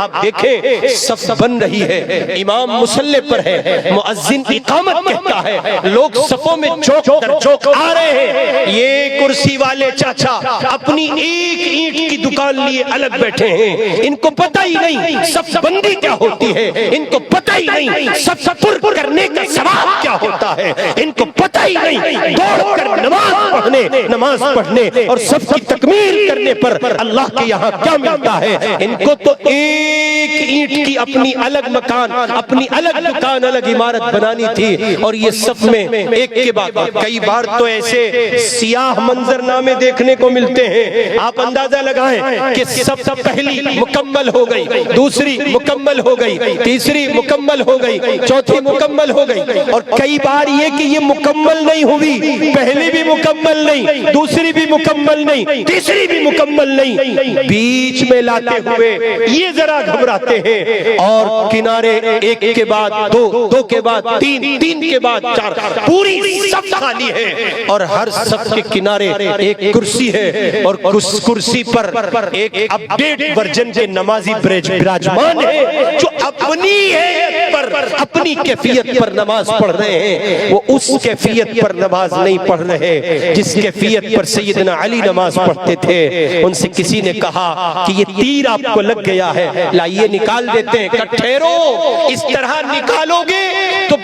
آپ دیکھیں صف بن رہی ہے، امام مصلی پر ہے، مؤذن اقامت کہتا ہے، لوگ صفوں میں چوک در چوک آ رہے ہیں۔ یہ کرسی والے چاچا اپنی ایک اینٹ کی دکان لیے الگ بیٹھے ہیں، ان کو پتہ ہی نہیں صف بندی کیا ہوتی ہے، ان کو پتہ ہی نہیں صف پر کرنے کا ثواب کیا ہوتا ہے، ان کو پتہ ہی نہیں دوڑ کر نماز پڑھنے اور صف کی تکمیل کرنے پر اللہ کے یہاں کیا ملتا ہے۔ ان کو تو ایک اینٹ کی اپنی الگ مکان، اپنی الگ دکان، الگ عمارت بنانی تھی، اور یہ صف میں ایک کے بعد کئی بار تو ایسے سیاہ منظر نامے دیکھنے کو ملتے ہیں، آپ اندازہ لگائیں کہ صف پہلی مکمل ہو گئی، دوسری مکمل ہو گئی، تیسری مکمل ہو گئی، چوتھی مکمل ہو گئی، اور کئی بار یہ کہ یہ مکمل نہیں ہوئی، پہلی بھی مکمل نہیں، دوسری بھی مکمل نہیں، تیسری بھی مکمل نہیں، بیچ میں لاتے ہوئے یہ ذرا گھبراتے ہیں، اور کنارے ایک کے بعد دو، دو کے بعد تین، تین کے بعد چار، پوری صف خالی ہے، اور ہر صف کے کنارے ایک کرسی ہے، اور کرسی پر ایک اپڈیٹ ورژن کے نمازی براجمان ہے، جو اپنی حیثیت پر، اپنی کیفیت پر نماز پڑھ رہے ہیں۔ وہ اس کیفیت پر نماز نہیں پڑھ رہے جس کیفیت پر سیدنا علی نماز پڑھتے تھے۔ ان سے کسی نے کہا کہ یہ تیر آپ کو لگ گیا ہے، لائیے نکال دیتے ہیں۔ کہ ٹھہرو، اس طرح نکالو گے تو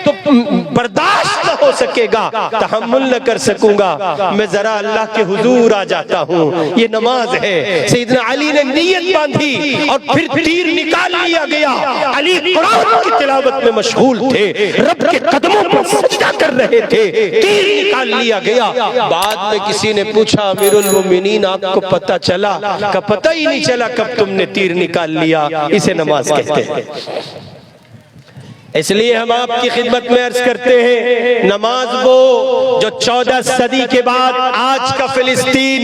برداشت نہ ہو سکے گا، تحمل نہ کر سکوں گا، میں ذرا اللہ کے حضور آ جاتا ہوں، یہ نماز ہے۔ سیدنا علی نے نیت باندھی اور پھر تیر نکال لیا گیا۔ علی قرآن کی تلاوت میں مشغول تھے، رب کے قدموں پر سجدہ کر رہے تھے، تیر نکال لیا گیا۔ بعد میں کسی نے پوچھا امیر المومنین آپ کو پتہ چلا؟ کہ پتہ ہی نہیں چلا کب تم نے تیر نکال لیا، اسے نماز کہتے ہیں۔ اس لیے ہم آپ کی خدمت میں عرض کرتے ہیں، نماز وہ جو 14 صدی کے بعد آج کا فلسطین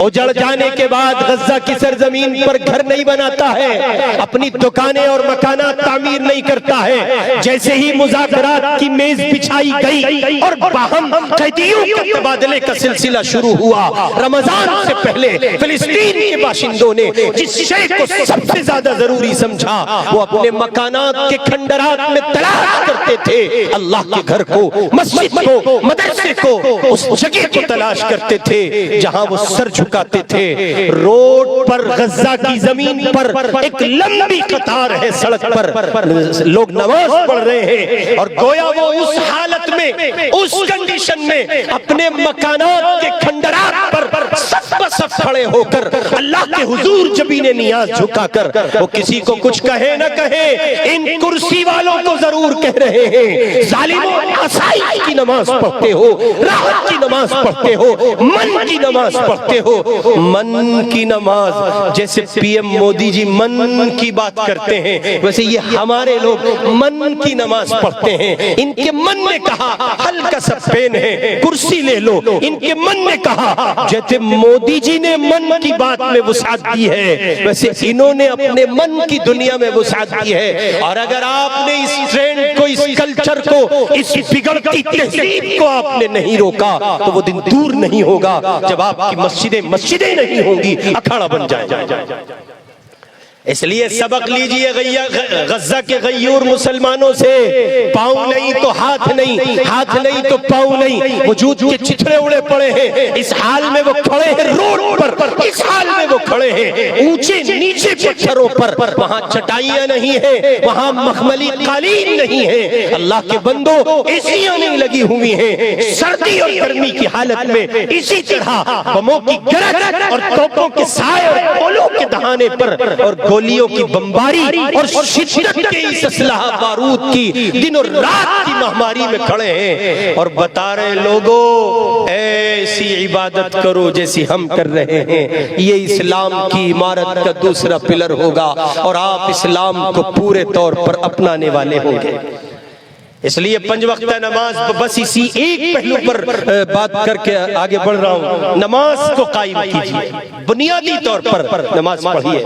اجڑ جانے کے بعد غزہ کی سرزمین پر گھر نہیں بناتا ہے، اپنی دکانیں اور مکانات تعمیر نہیں کرتا ہے۔ جیسے ہی مذاکرات کی میز بچھائی گئی اور باہم قیدیوں کے تبادلے کا سلسلہ شروع ہوا، رمضان سے پہلے فلسطین کے باشندوں نے جس شے کو سب سے زیادہ ضروری سمجھا، وہ اپنے مکانات کے کھنڈرات میں تلاش کرتے تھے، اللہ کے گھر کو، مسجد کو، مدرسے کو، اس جگہ کو تلاش کرتے تھے جہاں وہ سر جھکاتے تھے۔ روڈ پر غزہ کی زمین پر ایک لمبی قطار ہے، سڑک پر لوگ نماز پڑھ رہے ہیں، اور گویا وہ اس حالت میں، اس کنڈیشن میں اپنے مکانات کے کھنڈرات پر صف بصف کھڑے ہو کر اللہ کے حضور جبین نیاز جھکا کر، وہ کسی کو کچھ کہے نہ کہے، ان کرسی والوں کو ضرور کہہ رہے ہیں، ظالموں آسائی کی نماز پڑھتے ہو، راحت کی نماز پڑھتے ہو، من کی نماز پڑھتے ہو۔ من کی نماز، جیسے پی ایم مودی جی من کی بات کرتے ہیں، ویسے یہ ہمارے لوگ من کی نماز پڑھتے ہیں۔ ان کے من نے کہا ہلکا سا پین ہے، کرسی لے لو۔ ان کے من نے کہا جیسے مودی جی نے من کی بات میں وسعت دی ہے، ویسے انہوں نے اپنے من کی دنیا میں وسعت دی ہے۔ اور اگر آپ نے اس ٹرینڈ کو، اس کلچر کو، اس بگڑتی تہذیب کو آپ نے نہیں روکا تو وہ دن دور نہیں ہوگا جب آپ کی مسجدیں نہیں ہوں گی، اکھاڑا بن جائے۔ اس لیے سبق لیجئے غزہ کے غیور مسلمانوں سے، پاؤں نہیں تو ہاتھ نہیں، ہاتھ نہیں تو پاؤں نہیں، وجود کے چتھرے اڑے پڑے ہیں۔ اس حال میں وہ کھڑے ہیں روڈ پر، اس حال میں وہ کھڑے ہیں اونچے نیچے پتھروں پر، وہاں چٹائیاں نہیں ہیں، وہاں مخملی قالین نہیں ہے۔ اللہ کے بندوں، ایسیاں نہیں لگی ہوئی ہیں، سردی اور گرمی کی حالت میں اسی طرح بموں کی گرج اور توپوں کے سائے اور گولوں کے دہانے پر اور گولیوں کی بمباری اور شدت کے اس اسلحہ بارود کی دن اور رات کی مہماری میں کھڑے ہیں، اور بتا رہے لوگوں ایسی عبادت کرو جیسی ہم کر رہے ہیں، یہ اسلام کی عمارت کا دوسرا پلر ہوگا، اور آپ اسلام کو پورے طور پر اپنانے والے ہوں گے۔ اس لیے 5 وقتہ نماز بس اسی ایک پہلو پر بات کر کے آگے بڑھ رہا ہوں. نماز کو قائم کیجیے، بنیادی طور پر نماز پڑھیے.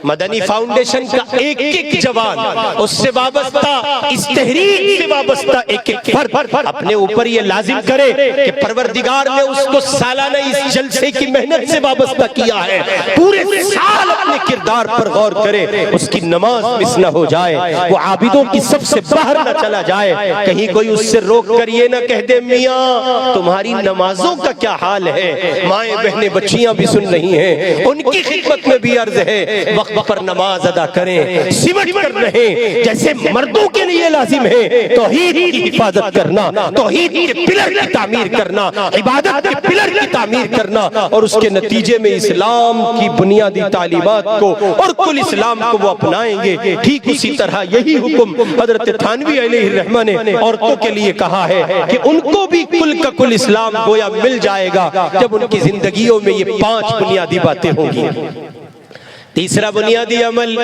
مدنی فاؤنڈیشن کا ایک ایک جوان، اس سے وابستہ، اس تحریک سے وابستہ ایک ایک فرد اپنے اوپر یہ لازم کرے کہ پروردگار نے اس کو سالانہ اس جلسے کی محنت سے وابستہ کیا ہے، پورے سال اپنے کردار پر غور کرے، اس کی نماز مس نہ ہو جائے، وہ عابدوں کی سب سے باہر نہ چلا جائے. کہیں کوئی اس سے روک کر یہ نہ کہہ دے میاں تمہاری نمازوں کا کیا حال ہے. مائیں بہنیں بچیاں بھی سن رہی ہیں، ان کی خدمت میں بھی عرض ہے وقت پر نماز ادا کریں، سمٹ کر رہیں جیسے مردوں کے لیے لازم ہے توحید کی حفاظت کرنا، توحید کے پلر کی تعمیر کرنا، عبادت کے پلر کی تعمیر کرنا، اور اس کے نتیجے میں اسلام کی بنیادی تعلیمات کو اور کل اسلام کو وہ اپنائیں گے. ٹھیک اسی طرح یہی حکم حضرت تھانوی علیہ الرحمہ نے عورتوں کے لیے کہا ہے کہ ان کو بھی کل کا کل اسلام گویا مل جائے گا جب ان کی زندگیوں میں یہ 5 بنیادی باتیں ہوں گی. تیسرا بنیادی عمل،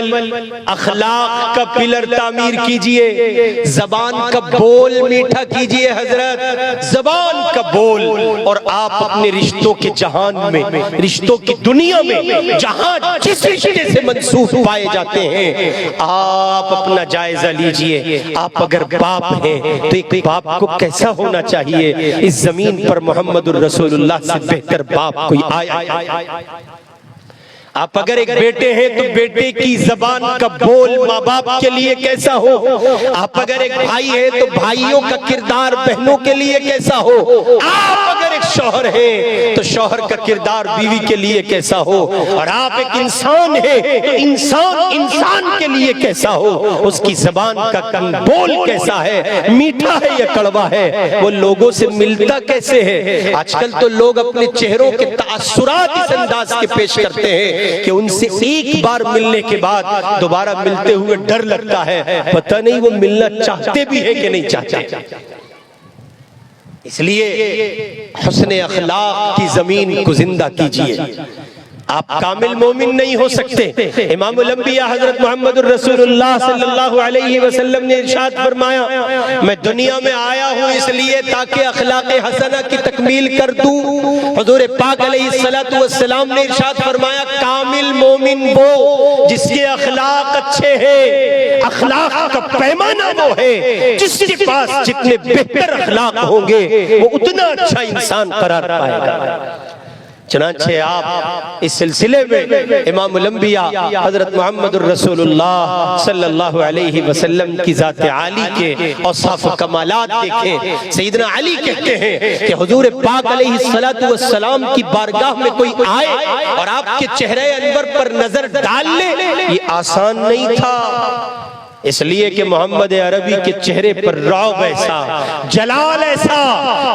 اخلاق کا پلر تعمیر کیجئے، زبان کا بول میٹھا کیجئے. حضرت زبان کا بول، اور آپ اپنے رشتوں کے جہان میں، رشتوں کی دنیا میں جہاں جس رشتے سے منسوخ پائے جاتے ہیں، آپ اپنا جائزہ لیجئے. آپ اگر باپ ہیں تو ایک باپ کو کیسا ہونا چاہیے؟ اس زمین پر محمد الرسول اللہ سے بہتر باپ کوئی آیا؟ آپ اگر ایک بیٹے ہیں تو بیٹے کی زبان کا بول ماں باپ کے لیے کیسا ہو؟ آپ اگر ایک بھائی ہیں تو بھائیوں کا کردار بہنوں کے لیے کیسا ہو؟ آپ اگر ایک شوہر ہیں تو شوہر کا کردار بیوی کے لیے کیسا ہو؟ اور آپ ایک انسان ہیں تو انسان کے لیے کیسا ہو؟ اس کی زبان کا بول کیسا ہے؟ میٹھا ہے یا کڑوا ہے؟ وہ لوگوں سے ملتا کیسے ہے؟ آج کل تو لوگ اپنے چہروں کے تاثرات اس انداز کے پیش کرتے ہیں کہ ان سے ایک بار ملنے کے بعد دوبارہ ملتے ہوئے ڈر لگتا ہے، پتہ نہیں وہ ملنا چاہتے بھی ہیں کہ نہیں چاہتے. اس لیے حسن اخلاق کی زمین کو زندہ کیجئے. آپ کامل مومن نہیں ہو سکتے. امام الانبیاء حضرت محمد الرسول اللہ صلی اللہ علیہ وسلم نے ارشاد فرمایا میں دنیا میں آیا ہوں اس لیے تاکہ اخلاق حسنہ کی تکمیل کر دوں. حضور پاک علیہ السلام نے ارشاد فرمایا کامل مومن وہ جس کے اخلاق اچھے ہیں. اخلاق کا پیمانہ وہ ہے جس کے پاس جتنے بہتر اخلاق ہوں گے وہ اتنا اچھا انسان قرار پائے گا. چنانچہ آپ اس سلسلے میں امام الانبیاء حضرت محمد الرسول اللہ صلی اللہ علیہ وسلم کی ذات عالی کے اوصاف و کمالات دیکھیں. سیدنا علی کہتے ہیں کہ حضور پاک علیہ السلام کی بارگاہ میں کوئی آئے اور آپ کے چہرے انور پر نظر ڈال لے یہ آسان نہیں تھا، اس لیے کہ محمد عربی کے چہرے پر رعب ایسا، جلال ایسا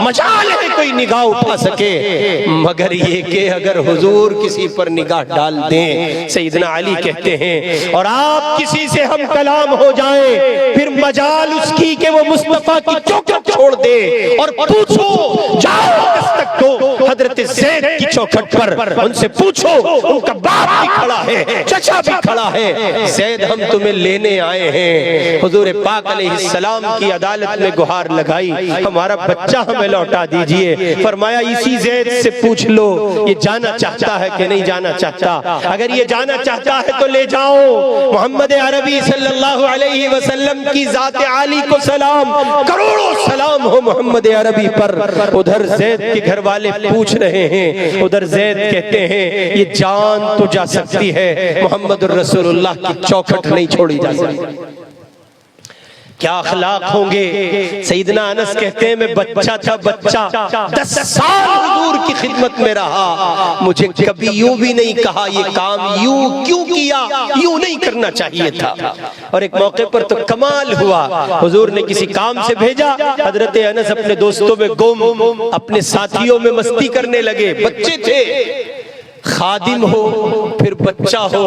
مجال ہے کوئی نگاہ اٹھا سکے، مگر یہ کہ اگر حضور کسی پر نگاہ ڈال دیں، سیدنا علی کہتے ہیں، اور آپ کسی سے ہم کلام ہو جائیں پھر مجال اس کی کہ وہ مصطفیٰ کی چوکھٹ چھوڑ دے اور پوچھو جاؤ دستک دو حضرت زید کی چوکھٹ پر، ان سے پوچھو ان کا باپ بھی کھڑا ہے چچا بھی کھڑا ہے، زید ہم تمہیں لینے آئے ہیں. حضور پاک علیہ السلام کی عدالت میں گہار لگائی ہمارا بچہ ہمیں لوٹا دیجئے. فرمایا اسی زید سے پوچھ لو یہ جانا چاہتا ہے کہ نہیں جانا چاہتا، اگر یہ جانا چاہتا ہے تو لے جاؤ. محمد عربی صلی اللہ علیہ وسلم کی ذات عالی کو سلام، کروڑوں سلام ہو محمد عربی پر. ادھر زید کے گھر والے پوچھ رہے ہیں، ادھر زید کہتے ہیں یہ جان تو جا سکتی ہے محمد الرسول اللہ کی چوکھٹ نہیں چھوڑی جا سکتی. کیا اخلاق ہوں گے؟ سیدنا انس کہتے ہیں میں بچہ تھا، بچہ 10 سال حضور کی خدمت میں رہا، مجھے کبھی یوں بھی نہیں کہا یہ کام یوں کیوں کیا، یوں نہیں کرنا چاہیے تھا. اور ایک موقع پر تو کمال ہوا، حضور نے کسی کام سے بھیجا، حضرت انس اپنے دوستوں میں گم، اپنے ساتھیوں میں مستی کرنے لگے. بچے تھے، خادم ہو پھر بچہ ہو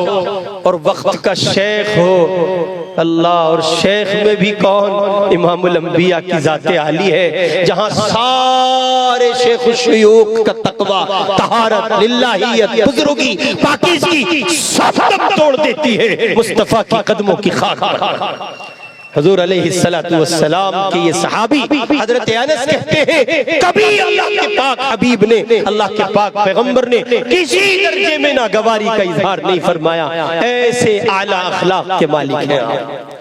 اور وقت کا شیخ ہو. اللہ، اور شیخ میں بھی کون؟ امام الانبیاء کی ذات عالی ہے، جہاں سارے شیخ الشیوخ کا تقوی، طہارت، للہیت، بزرگی، پاکیزگی سب توڑ دیتی ہے مصطفیٰ کی قدموں کی خاک پر. حضور علیہ السلام کے یہ صحابی حضرت انس کہتے ہیں کبھی اللہ کے پاک حبیب نے، اللہ کے پاک پیغمبر نے کسی درجے میں ناگواری کا اظہار نہیں فرمایا. ایسے اعلیٰ اخلاق کے مالک ہیں آپ.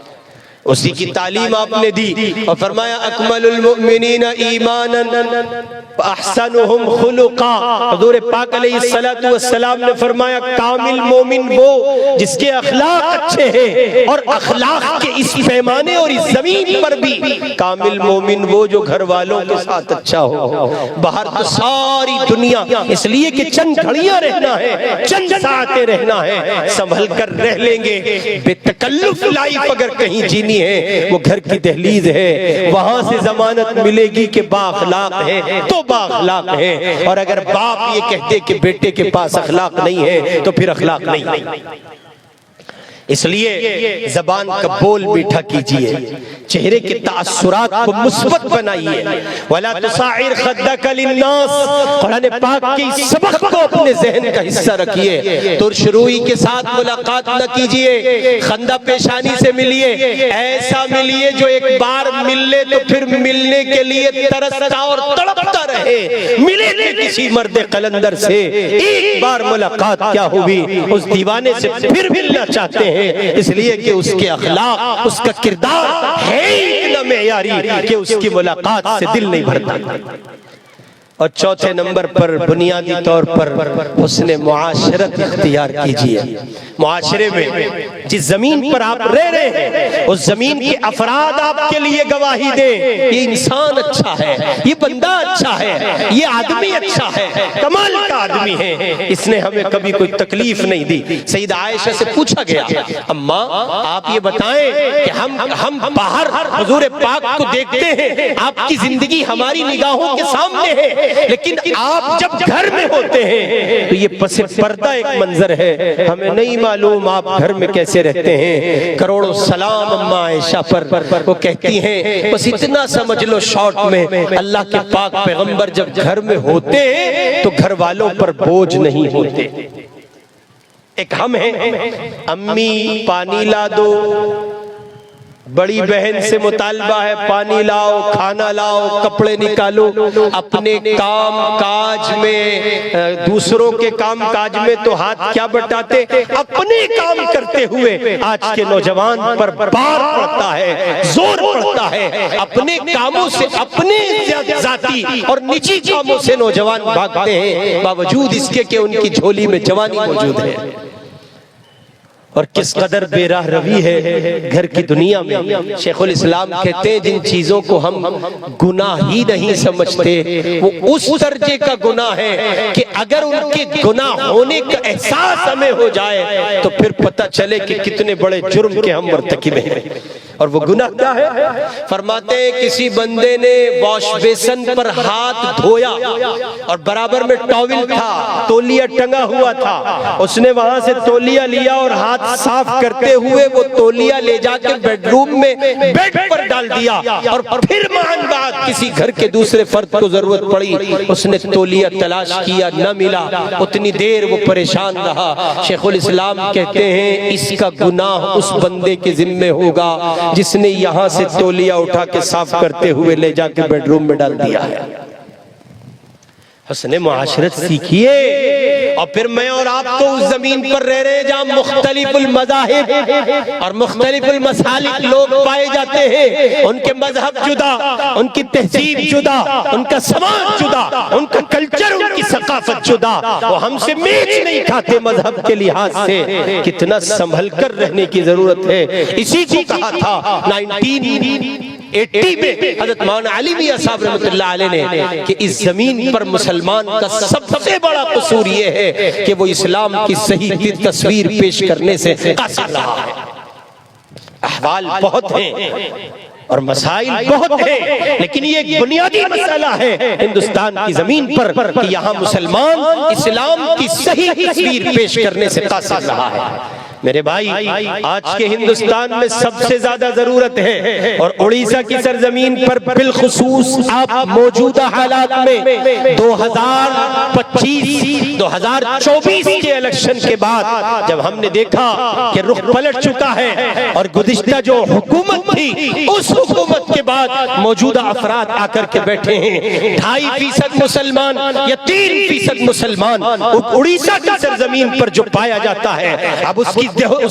اسی کی تعلیم آپ نے دی اور فرمایا اکمل المؤمنین ایمانا احسنهم خلقا. حضور پاک علیہ السلام نے فرمایا کامل مومن وہ جس کے اخلاق اچھے ہیں، اور اخلاق کے اس پیمانے اور اس زمین پر بھی کامل مومن وہ جو گھر والوں کے ساتھ اچھا ہو. باہر تو ساری دنیا اس لیے کہ چند گھڑیاں رہنا ہے، چند ساعتیں رہنا ہے، سنبھل کر رہ لیں گے. بے تکلف لائف اگر کہیں جینی ہے وہ گھر کی دہلیز ہے، وہاں سے ضمانت ملے گی کہ با اخلاق ہے تو با اخلاق ہے. اور اگر باپ یہ کہتے کہ بیٹے کے پاس اخلاق نہیں ہے تو پھر اخلاق نہیں. اس لیے زبان کا بول میٹھا کیجئے، چہرے کے تاثرات کو مثبت بنائیے. وَلَا تُصَعِّرْ خَدَّكَ لِلنَّاسِ. قرآن پاک کے سبق کو اپنے ذہن کا حصہ رکھیے. ترش روئی کے ساتھ ملاقات نہ کیجئے، خندہ پیشانی سے ملیے، ایسا ملیے جو ایک بار مل لے تو پھر ملنے کے لیے ترستا اور تڑپتا رہے. ملے تھے کسی مرد قلندر سے، ایک بار ملاقات کیا ہوئی، اس دیوانے سے پھر ملنا چاہتے ہیں، اس لیے کہ اس کے اخلاق، اس کا کردار ہے اتنا معیاری کہ اس کی ملاقات سے دل نہیں بھرتا. اور چوتھے نمبر پر بنیادی طور پر حسن معاشرت اختیار کیجئے. معاشرے میں جس زمین پر آپ رہ رہے ہیں اس زمین کے افراد آپ کے لیے گواہی دیں یہ انسان اچھا ہے، یہ بندہ اچھا ہے، یہ آدمی اچھا ہے، کمال کا آدمی ہے، اس نے ہمیں کبھی کوئی تکلیف نہیں دی. سیدہ عائشہ سے پوچھا گیا اماں آپ یہ بتائیں کہ ہم باہر حضور پاک کو دیکھتے ہیں، آپ کی زندگی ہماری نگاہوں کے سامنے ہے، لیکن آپ جب گھر میں ہوتے ہیں تو یہ پس پردہ ایک منظر ہے، ہمیں نہیں معلوم آپ گھر میں کیسے رہتے ہیں. کروڑوں سلام اماں عائشہ پر. وہ کہتی ہیں بس اتنا سمجھ لو شارٹ میں، اللہ کے پاک پیغمبر جب گھر میں ہوتے ہیں تو گھر والوں پر بوجھ نہیں ہوتے. ایک ہم ہیں امی پانی لا دو، بڑی بہن سے مطالبہ ہے پانی لاؤ، کھانا لاؤ، کپڑے نکالو. اپنے کام کاج میں، دوسروں کے کام کاج میں تو ہاتھ کیا بٹاتے، اپنے کام کرتے ہوئے آج کے نوجوان پر بار پڑتا ہے، زور پڑتا ہے. اپنے کاموں سے، اپنے ذاتی اور نجی کاموں سے نوجوان بھاگتے ہیں باوجود اس کے کہ ان کی جھولی میں جوانی موجود ہے. اور کس قدر بے راہ روی ہے گھر کی دنیا میں. شیخ الاسلام کہتے ہیں جن چیزوں کو ہم گناہ ہی نہیں سمجھتے وہ اس درجے کا گناہ ہے کہ اگر ان کے گناہ ہونے کا احساس ہمیں ہو جائے تو پھر پتہ چلے کہ کتنے بڑے جرم کے ہم مرتکب ہیں. اور وہ گناہ کیا ہے؟ فرماتے ہیں کسی بندے نے واش بیسن پر ہاتھ دھویا اور برابر میں ٹاول تھا، تولیہ ٹنگا ہوا تھا، اس نے وہاں سے تولیہ لیا اور ہاتھ صاف کرتے ہوئے وہ تولیہ لے جا کے بیڈ روم میں بیڈ پر ڈال دیا. اور پھر معاً بعد کسی گھر کے دوسرے فرد کو ضرورت پڑی، اس نے تولیہ تلاش کیا، نہ ملا، اتنی دیر وہ پریشان رہا. شیخ الاسلام کہتے ہیں اس کا گناہ اس بندے کے ذمہ ہوگا جس نے یہاں سے تولیہ اٹھا کے صاف کرتے ہوئے لے جا کے بیڈ روم میں ڈال دیا ہے. حسن معاشرت سیکھیے. اور پھر میں اور آپ تو اس زمین پر رہ رہے ہیں جہاں مختلف المذاہب اور مختلف المسالک لوگ پائے جاتے ہیں. ان کے مذہب جدا، ان کی تہذیب جدا، ان کا سماج جدا، ان کا کلچر، ان کی ثقافت جدا. وہ ہم سے میچ نہیں کھاتے مذہب کے لحاظ سے. کتنا سنبھل کر رہنے کی ضرورت ہے. اسی کو کہا تھا 1980 میں حضرت مولانا علی میاں صاحب رحمۃ اللہ علیہ نے کہ اس زمین پر مسلمان کا سب سے بڑا قصور یہ ہے کہ وہ اسلام کی صحیح تصویر پیش کرنے سے قاصر رہا ہے. احوال بہت ہیں اور مسائل بہت ہیں، لیکن یہ ایک بنیادی مسئلہ ہے ہندوستان کی زمین پر کہ یہاں مسلمان اسلام کی صحیح تصویر پیش کرنے سے قاصر رہا ہے. میرے بھائی آج کے ہندوستان میں سب سے زیادہ ضرورت ہے، اور اڑیسہ کی سرزمین پر بالخصوص آپ موجودہ حالات میں 2024 کے الیکشن کے بعد جب ہم نے دیکھا کہ رخ پلٹ چکا ہے اور گزشتہ جو حکومت تھی اس حکومت کے بعد موجودہ افراد آ کر کے بیٹھے ہیں 2.5% مسلمان یا 3% مسلمان اڑیسہ کی سرزمین پر جو پایا جاتا ہے، اب اس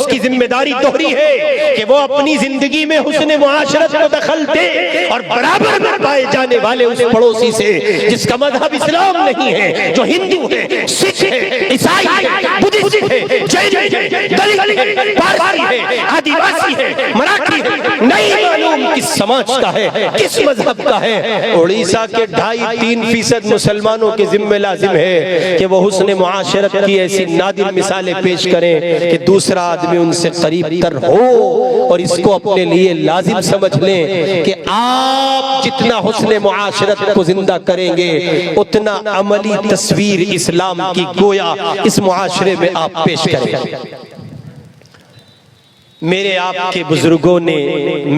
کی ذمہ داری دوہری ہے کہ وہ اپنی زندگی میں حسن معاشرت کو دخل دے اور برابر میں پائے جانے والے اس پڑوسی سے جس کا مذہب اسلام نہیں ہے، جو ہندو ہے، سکھ ہے، عیسائی ہے، بدھسٹ ہے، جین ہے، دلت ہے، پارسی ہے، آدیواسی ہے، مراٹھی ہے، نہیں معلوم کس سماج کا ہے، کس مذہب کا ہے، اڑیسہ کے 2.5-3% مسلمانوں کے ذمہ لازم ہے کہ وہ حسن معاشرت کی ایسی نادر مثالیں پیش کریں کہ دوسرا آدمی ان سے قریب تر ہو، اور اس کو اپنے لیے لازم سمجھ لیں کہ آپ جتنا حسن معاشرت کو زندہ کریں گے اتنا عملی تصویر اسلام کی گویا اس معاشرے میں آپ پیش کریں گے۔ میرے آپ کے بزرگوں نے،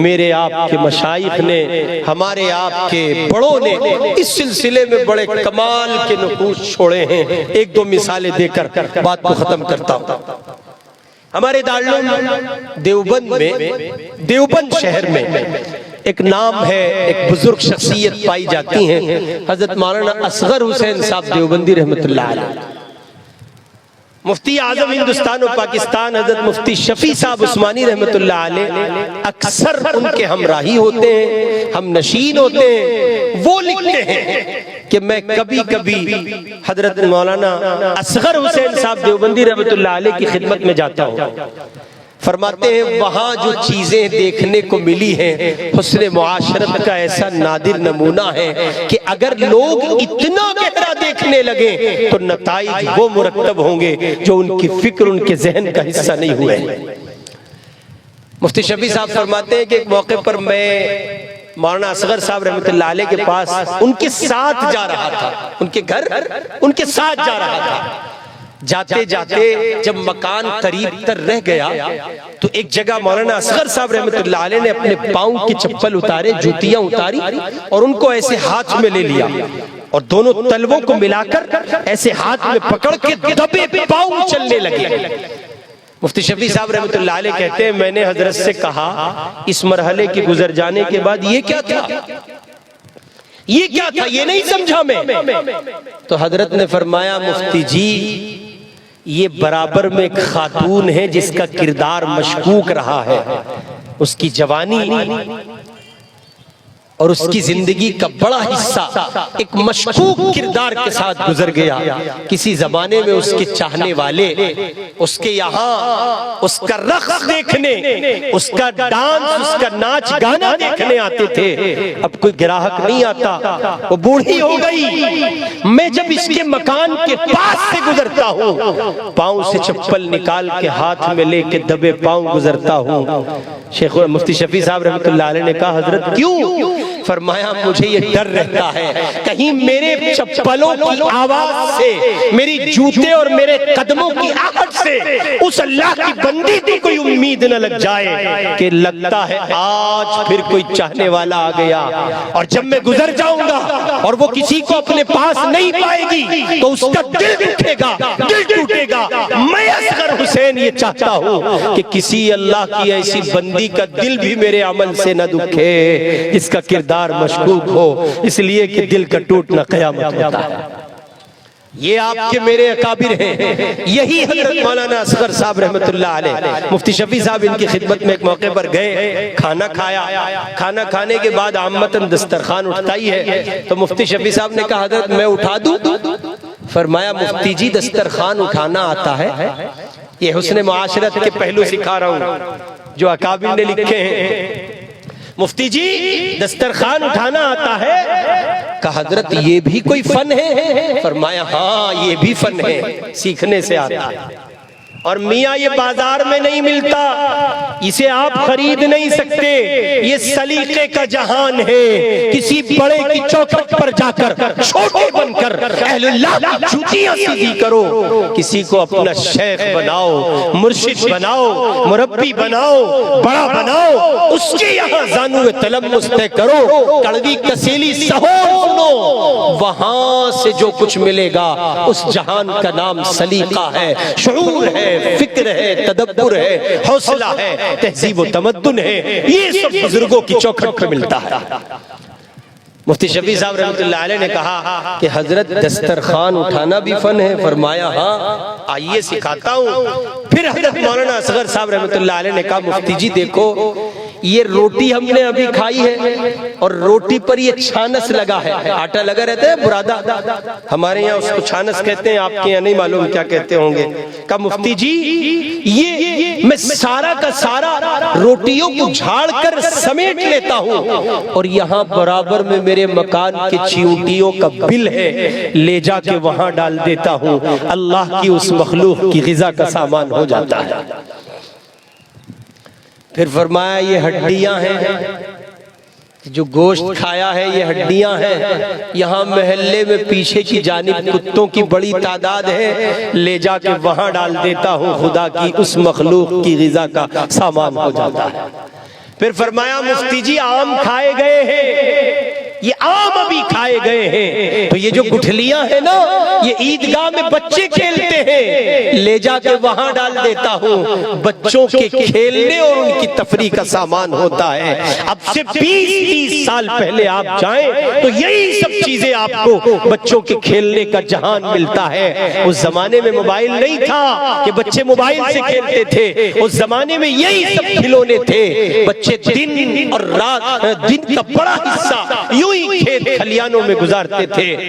میرے آپ کے مشائخ نے، ہمارے آپ کے بڑوں نے اس سلسلے میں بڑے کمال کے نقوش چھوڑے ہیں۔ ایک دو مثالیں دے کر بات کو ختم کرتا ہوں۔ ہمارے دارالعلوم دیوبند میں، دیوبند شہر میں ایک نام ہے، ایک بزرگ شخصیت پائی جاتی ہیں، حضرت مولانا اصغر حسین صاحب دیوبندی رحمت اللہ علیہ۔ مفتی اعظم ہندوستان و پاکستان حضرت مفتی شفیع صاحب عثمانی رحمت اللہ علیہ اکثر ان کے ہمراہی ہوتے ہیں، ہم نشین ہوتے ہیں۔ وہ لکھتے ہیں کہ میں کبھی کبھی حضرت مولانا اصغر حسین صاحب دیوبندی رحمت اللہ علیہ کی خدمت میں جاتا ہوں، فرماتے ہیں وہاں جو چیزیں دیکھنے کو ملی ہیں حسن معاشرت کا ایسا نادر نمونہ ہے کہ اگر لوگ اتنا گہرا دیکھنے لگیں تو نتائج وہ مرتب ہوں گے جو ان کی فکر، ان کے ذہن کا حصہ نہیں ہوئے۔ مفتی شفیع صاحب فرماتے ہیں کہ ایک موقع پر میں مولانا اصغر صاحب رحمت اللہ علیہ کے پاس ان کے ساتھ جا رہا تھا، ان کے گھر ان کے ساتھ جا رہا تھا۔ جاتے جاتے جب مکان قریب تر رہ گیا تو ایک جگہ مولانا اصغر صاحب رحمت اللہ علیہ نے اپنے پاؤں کی چپل اتارے، جوتیاں اتاری اور ان کو ایسے ہاتھ میں لے لیا اور دونوں تلووں کو ملا کر ایسے ہاتھ میں پکڑ کے دبے پاؤں چلنے لگے۔ مفتی شفیع صاحب رحمت اللہ علیہ کہتے ہیں میں نے حضرت سے کہا اس مرحلے کے گزر جانے کے بعد یہ کیا تھا، یہ کیا تھا، یہ نہیں سمجھا میں۔ تو حضرت نے فرمایا مفتی جی یہ برابر میں ایک خاتون ہے جس کا کردار مشکوک رہا ہے، اس کی جوانی اور اس کی زندگی کا بڑا حصہ ایک مشکوک کردار کے ساتھ گزر گیا۔ کسی زمانے میں اس کے چاہنے والے اس کے یہاں اس کا رقص دیکھنے، اس کا ڈانس، اس کا ناچ گانا دیکھنے آتے تھے۔ اب کوئی گراہک نہیں آتا، وہ بوڑھی ہو گئی۔ میں جب اس کے مکان کے پاس سے گزرتا ہوں پاؤں سے چپل نکال کے ہاتھ میں لے کے دبے پاؤں گزرتا ہوں۔ شیخ مفتی شفیع صاحب رحمت اللہ علیہ نے کہا حضرت کیوں؟ فرمایا مجھے یہ ڈر رہتا ہے کہیں میرے چپلوں کی آواز سے، میری جوتے اور میرے قدموں کی آہٹ سے اس اللہ کی بندی کی کوئی امید نہ لگ جائے کہ لگتا ہے آج پھر کوئی چاہنے والا آ گیا، اور جب میں گزر جاؤں گا اور وہ کسی کو اپنے پاس نہیں پائے گی تو اس کا دل دکھے گا، دل ٹوٹے گا۔ میں اصغر حسین یہ چاہتا ہوں کہ کسی اللہ کی ایسی بندی کا دل بھی میرے عمل سے نہ دکھے جس کا کردار مشکوک ہو، اس لیے کہ دل کا ٹوٹنا قیامت ہوتا ہے۔ یہ آپ کے میرے اکابر ہیں، یہی حضرت مولانا اصغر صاحب رحمت اللہ علیہ۔ مفتی شفیع صاحب ان کی خدمت میں ایک موقع پر گئے، کھانا کھایا، کھانا کھانے کے بعد عامتاً دسترخوان اٹھتا ہی ہے تو مفتی شفیع صاحب نے کہا حضرت میں اٹھا دوں؟ فرمایا مفتی جی دسترخوان اٹھانا آتا ہے، یہ حسن معاشرت کے پہلو سکھا رہا ہوں جو اکابر نے لکھے ہیں۔ مفتی جی دسترخوان اٹھانا آتا ہے؟ کہا حضرت یہ بھی کوئی فن ہے؟ فرمایا ہاں یہ بھی فن ہے، سیکھنے سے آتا ہے۔ اور میاں یہ بازار میں نہیں ملتا، اسے آپ خرید نہیں سکتے، یہ سلیقے کا جہان ہے۔ کسی بڑے کی چوکھٹ پر جا کر چھوٹے بن کر اہل اللہ کی جوتیاں سیدھی کرو، کسی کو اپنا شیخ بناؤ، مرشد بناؤ، مربی بناؤ، بڑا بناؤ، اس کے یہاں زانو تلمس طے کرو، کڑوی کسیلی سہور سنو، وہاں سے جو کچھ ملے گا اس جہان کا نام سلیقہ ہے، شعور ہے، فکر ہے، تدبر ہے، حوصلہ ہے، تہذیب و تمدن ہے، یہ سب بزرگوں کی چوکھٹ پہ ملتا ہے۔ مفتی شفیع صاحب رحمۃ اللہ علیہ نے کہا کہ حضرت دسترخوان اٹھانا بھی فن ہے، فرمایا ہاں آئیے سکھاتا ہوں۔ پھر حضرت مولانا اصغر صاحب رحمۃ اللہ علیہ نے کہا مفتی جی دیکھو یہ روٹی ہم نے ابھی کھائی ہے اور روٹی پر یہ چھانس لگا ہے، آٹا لگا رہتا ہے برادہ، ہمارے یہاں اس کو چھانس کہتے ہیں، آپ کے یہاں نہیں معلوم کیا کہتے ہوں گے۔ کہا مفتی جی یہ میں سارا کا سارا روٹیوں کو جھاڑ کر سمیٹ لیتا ہوں اور یہاں برابر میں میرے مکان کے چیونٹیوں کا بل ہے، لے جا کے وہاں ڈال دیتا ہوں، اللہ کی اس مخلوق کی غذا کا سامان ہو جاتا ہے۔ پھر فرمایا یہ ہڈیاں ہیں، جو گوشت کھایا ہے یہ ہڈیاں ہیں، یہاں محلے میں پیچھے کی جانب کتوں کی بڑی تعداد ہے، لے جا کے وہاں ڈال دیتا ہوں، خدا کی اس مخلوق کی غذا کا سامان ہو جاتا ہے۔ پھر فرمایا مفتی جی آم کھائے گئے ہیں، یہ آم ابھی کھائے گئے ہیں، تو یہ جو گٹھلیاں ہیں نا یہ عیدگاہ میں بچے کھیلتے ہیں، لے جا کے وہاں ڈال دیتا ہوں، بچوں کے کھیلنے اور ان کی تفریح کا سامان ہوتا ہے۔ اب سے 20-30 سال پہلے آپ جائیں تو یہی سب چیزیں آپ کو بچوں کے کھیلنے کا جہان ملتا ہے۔ اس زمانے میں موبائل نہیں تھا کہ بچے موبائل سے کھیلتے تھے، اس زمانے میں یہی سب کھلونے تھے، بچے دن اور رات، دن کا بڑا حصہ یوں ہی کھیت کھلیانوں میں گزارتے تھے۔